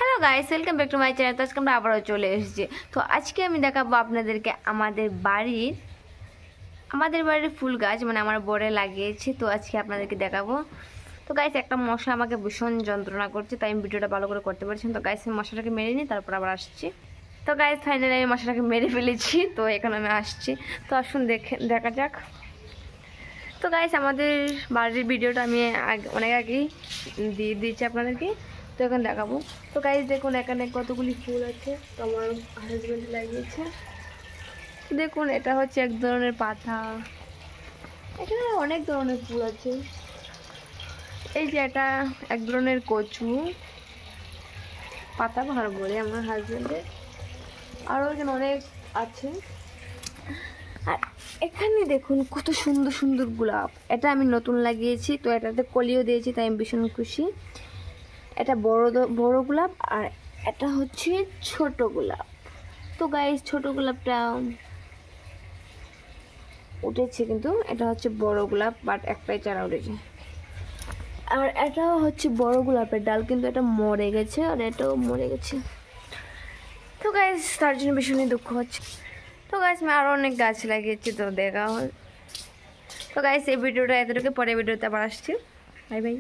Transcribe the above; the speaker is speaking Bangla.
Hello guys, welcome back to my channel. তো আজকে আমরা আবারও চলে এসেছি। তো আজকে আমি দেখাবো আপনাদেরকে আমাদের বাড়ির ফুল গাছ, মানে আমার বরে লাগিয়েছে। তো আজকে আপনাদেরকে দেখাবো। তো গাইস, একটা মশা আমাকে ভীষণ যন্ত্রণা করছে, তাই আমি ভিডিওটা ভালো করে করতে পারছি না। তো গাইস, আমি মশাটাকে মেরে নিই, তারপর আবার আসছি। তো গাইস, ফাইনালি আমি মশাটাকে মেরে ফেলেছি। তো এখন আমি আসছি। তো আসুন দেখা যাক। তো গাইস, আমাদের বাড়ির ভিডিওটা আমি অনেক আগেই দিয়ে দিয়েছি আপনাদেরকে। তো এখন দেখাবো। তো গাইস দেখুন, এখানে কতগুলি ফুল আছে। তো আমার হাজব্যান্ড লাগিয়েছে। দেখুন, এটা হচ্ছে এক ধরনের পাতা। এখানে অনেক ধরনের ফুল আছে। এই যে এটা এক ধরনের কচু পাতা ভালো বলে আমার হাজব্যান্ডের। আরও এখানে অনেক আছে। আর এখানে দেখুন কত সুন্দর সুন্দর গোলাপ। এটা আমি নতুন লাগিয়েছি, তো এটাতে কলিও দিয়েছি, তাই আমি ভীষণ খুশি। এটা বড় গোলাপ, আর এটা হচ্ছে ছোট গোলাপ। তো গাইস, ছোট গোলাপটা উঠেছে, কিন্তু এটা হচ্ছে বড় গোলাপ, বাট একটাই চারা উঠেছে। আর এটাও হচ্ছে বড় গোলাপের ডাল, কিন্তু এটা মরে গেছে, আর এটাও মরে গেছে। তো গাইস, তার জন্য ভীষণই দুঃখ হচ্ছে। তো গাইস, আমি আরও অনেক গাছ লাগিয়েছি, তো দেখা হয়। তো গাইস, এই ভিডিওটা এতটুকু, পরে ভিডিওতে আবার আসছি। Bye bye.